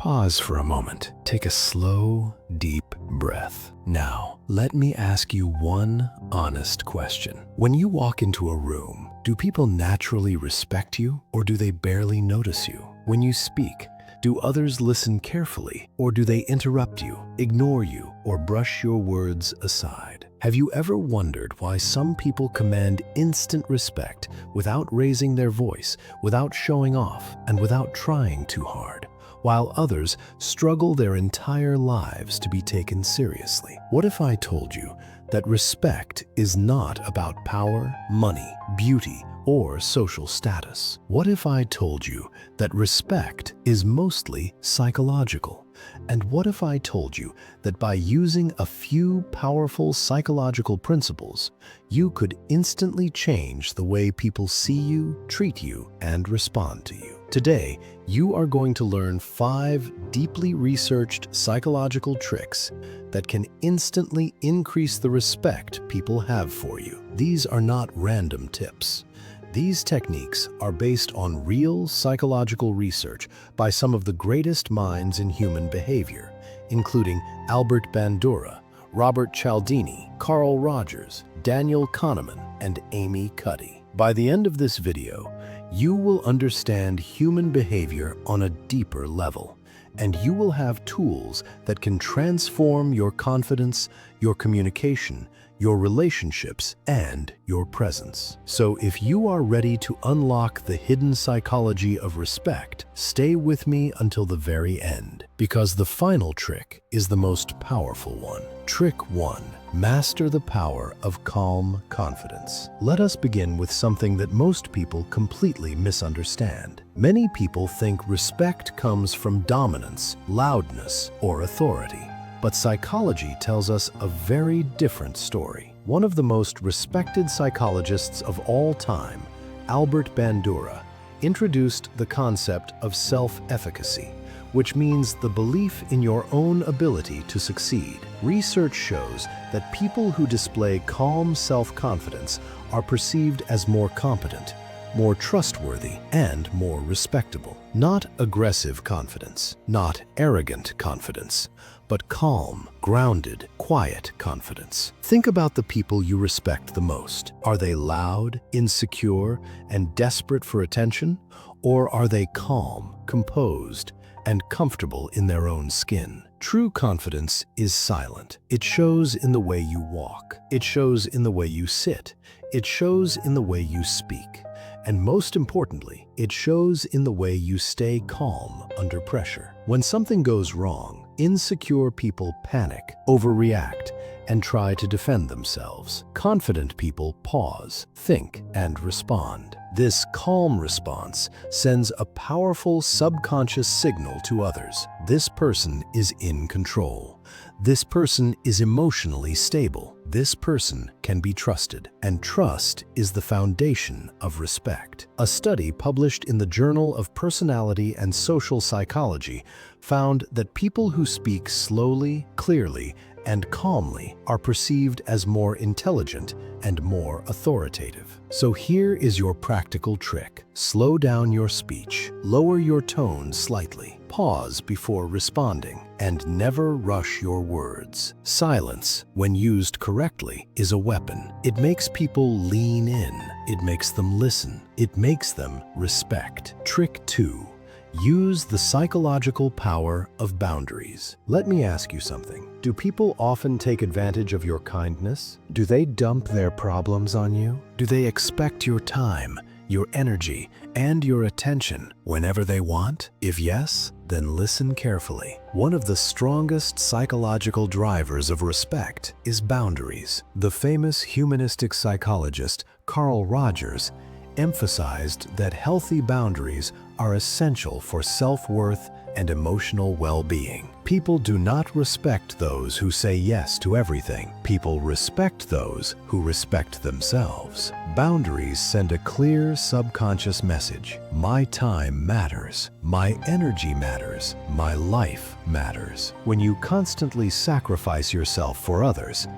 Pause for a moment. Take a slow, deep breath. Now, let me ask you one honest question. When you walk into a room, do people naturally respect you, or do they barely notice you? When you speak, do others listen carefully, or do they interrupt you, ignore you, or brush your words aside? Have you ever wondered why some people command instant respect without raising their voice, without showing off, and without trying too hard, while others struggle their entire lives to be taken seriously? What if I told you that respect is not about power, money, beauty, or social status? What if I told you that respect is mostly psychological? And what if I told you that by using a few powerful psychological principles, you could instantly change the way people see you, treat you, and respond to you? Today, you are going to learn 5 deeply researched psychological tricks that can instantly increase the respect people have for you. These are not random tips. These techniques are based on real psychological research by some of the greatest minds in human behavior, including Albert Bandura, Robert Cialdini, Carl Rogers, Daniel Kahneman, and Amy Cuddy. By the end of this video, you will understand human behavior on a deeper level, and you will have tools that can transform your confidence, your communication, your relationships, and your presence. So if you are ready to unlock the hidden psychology of respect, stay with me until the very end, because the final trick is the most powerful one. Trick 1. Master the power of calm confidence. Let us begin with something that most people completely misunderstand. Many people think respect comes from dominance, loudness, or authority. But psychology tells us a very different story. One of the most respected psychologists of all time, Albert Bandura, introduced the concept of self-efficacy, which means the belief in your own ability to succeed. Research shows that people who display calm self-confidence are perceived as more competent, more trustworthy, and more respectable. Not aggressive confidence, not arrogant confidence, but calm, grounded, quiet confidence. Think about the people you respect the most. Are they loud, insecure, and desperate for attention? Or are they calm, composed, and comfortable in their own skin? True confidence is silent. It shows in the way you walk. It shows in the way you sit. It shows in the way you speak. And most importantly, it shows in the way you stay calm under pressure. When something goes wrong, insecure people panic, overreact, and try to defend themselves. Confident people pause, think, and respond. This calm response sends a powerful subconscious signal to others. This person is in control. This person is emotionally stable. This person can be trusted. And trust is the foundation of respect. A study published in the Journal of Personality and Social Psychology found that people who speak slowly, clearly, and calmly are perceived as more intelligent and more authoritative. So here is your practical trick. Slow down your speech, lower your tone slightly, pause before responding, and never rush your words. Silence, when used correctly, is a weapon. It makes people lean in. It makes them listen. It makes them respect. Trick 2. Use the psychological power of boundaries. Let me ask you something. Do people often take advantage of your kindness? Do they dump their problems on you? Do they expect your time, your energy, and your attention whenever they want? If yes, then listen carefully. One of the strongest psychological drivers of respect is boundaries. The famous humanistic psychologist Carl Rogers emphasized that healthy boundaries are essential for self-worth and emotional well-being. People do not respect those who say yes to everything. People respect those who respect themselves. Boundaries send a clear subconscious message. My time matters. My energy matters. My life matters. When you constantly sacrifice yourself for others,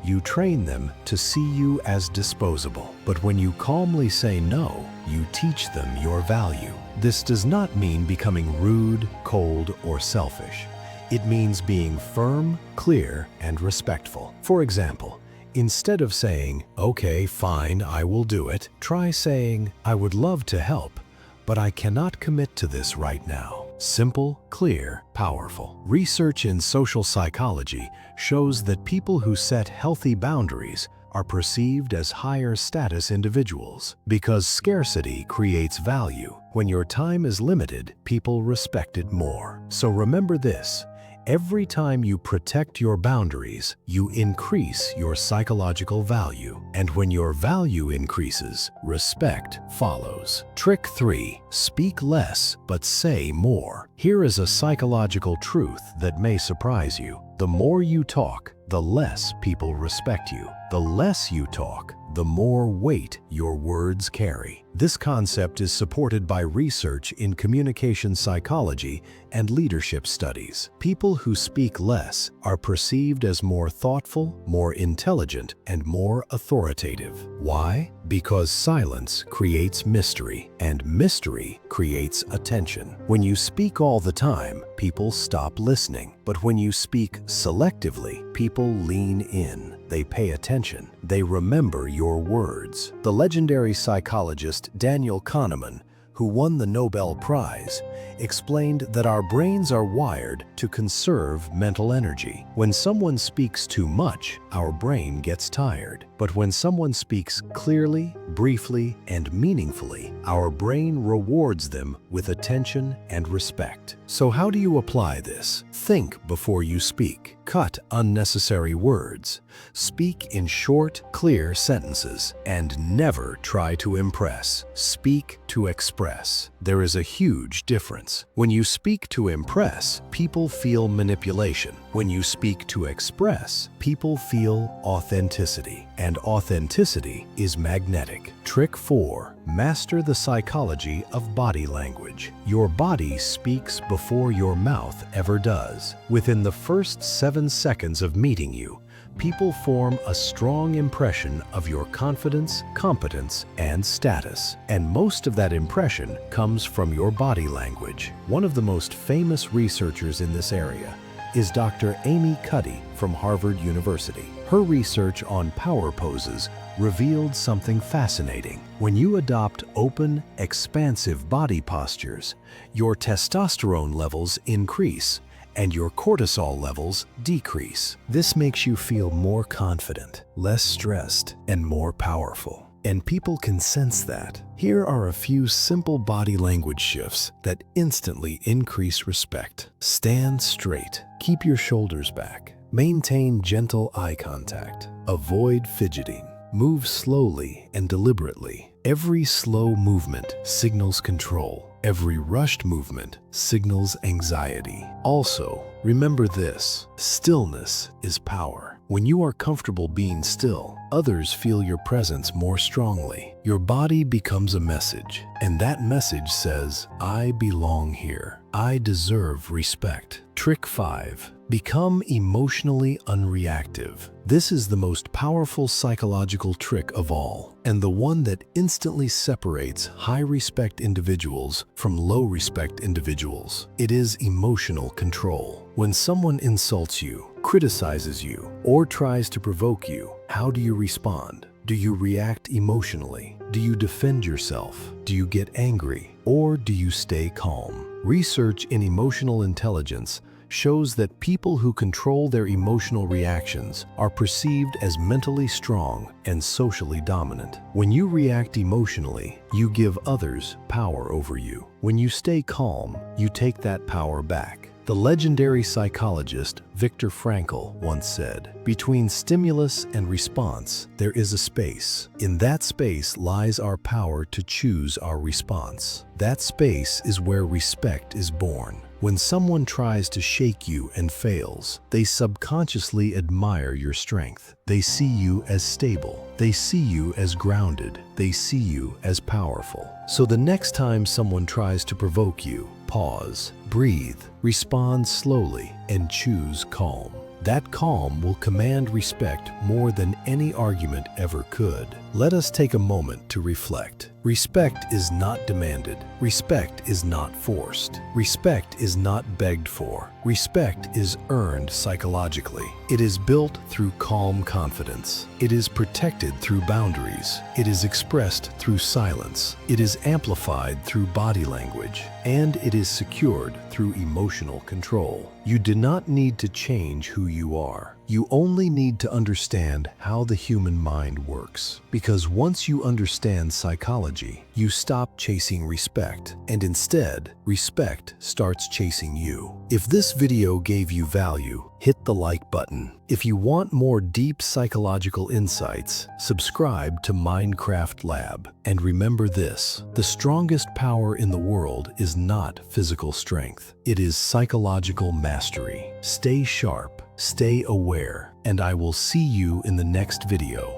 you train them to see you as disposable. But when you calmly say no, you teach them your value. This does not mean becoming rude, cold, or selfish. It means being firm, clear, and respectful. For example, instead of saying, "Okay, fine, I will do it," try saying, "I would love to help, but I cannot commit to this right now." Simple, clear, powerful. Research in social psychology shows that people who set healthy boundaries are perceived as higher status individuals because scarcity creates value. When your time is limited, people respect it more. So remember this. Every time you protect your boundaries, you increase your psychological value. And when your value increases, respect follows. Trick 3. Speak less, but say more. Here is a psychological truth that may surprise you. The more you talk, the less people respect you. The less you talk, the more weight your words carry. This concept is supported by research in communication psychology and leadership studies. People who speak less are perceived as more thoughtful, more intelligent, and more authoritative. Why? Because silence creates mystery, and mystery creates attention. When you speak all the time, people stop listening. But when you speak selectively, people lean in. They pay attention. They remember your words. The legendary psychologist Daniel Kahneman, who won the Nobel Prize, explained that our brains are wired to conserve mental energy. When someone speaks too much, our brain gets tired. But when someone speaks clearly, briefly, and meaningfully, our brain rewards them with attention and respect. So how do you apply this? Think before you speak. Cut unnecessary words. Speak in short, clear sentences, and never try to impress. Speak to express. There is a huge difference. When you speak to impress, people feel manipulation. When you speak to express, people feel authenticity. And authenticity is magnetic. Trick 4. Master the psychology of body language. Your body speaks before your mouth ever does. Within the first 7 seconds of meeting you, people form a strong impression of your confidence, competence, and status. And most of that impression comes from your body language. One of the most famous researchers in this area is Dr. Amy Cuddy from Harvard University. Her research on power poses revealed something fascinating. When you adopt open, expansive body postures, your testosterone levels increase and your cortisol levels decrease. This makes you feel more confident, less stressed, and more powerful. And people can sense that. Here are a few simple body language shifts that instantly increase respect. Stand straight. Keep your shoulders back. Maintain gentle eye contact. Avoid fidgeting. Move slowly and deliberately. Every slow movement signals control. Every rushed movement signals anxiety. Also, remember this: stillness is power. When you are comfortable being still, others feel your presence more strongly. Your body becomes a message, and that message says, "I belong here. I deserve respect." Trick 5. Become emotionally unreactive. This is the most powerful psychological trick of all, and the one that instantly separates high-respect individuals from low-respect individuals. It is emotional control. When someone insults you, criticizes you, or tries to provoke you, how do you respond? Do you react emotionally? Do you defend yourself? Do you get angry? Or do you stay calm? Research in emotional intelligence shows that people who control their emotional reactions are perceived as mentally strong and socially dominant. When you react emotionally, you give others power over you. When you stay calm, you take that power back. The legendary psychologist Viktor Frankl once said, "Between stimulus and response, there is a space. In that space lies our power to choose our response. That space is where respect is born." When someone tries to shake you and fails, they subconsciously admire your strength. They see you as stable. They see you as grounded. They see you as powerful. So the next time someone tries to provoke you, pause, breathe, respond slowly, and choose calm. That calm will command respect more than any argument ever could. let us take a moment to reflect. Respect is not demanded. Respect is not forced. Respect is not begged for. Respect is earned psychologically. It is built through calm confidence. It is protected through boundaries. It is expressed through silence. It is amplified through body language. And it is secured through emotional control. You do not need to change who you are. You only need to understand how the human mind works. Because once you understand psychology, you stop chasing respect, and instead, respect starts chasing you. If this video gave you value, hit the like button. If you want more deep psychological insights, subscribe to MindCraft Lab. And remember this, the strongest power in the world is not physical strength. It is psychological mastery. Stay sharp, stay aware, and I will see you in the next video.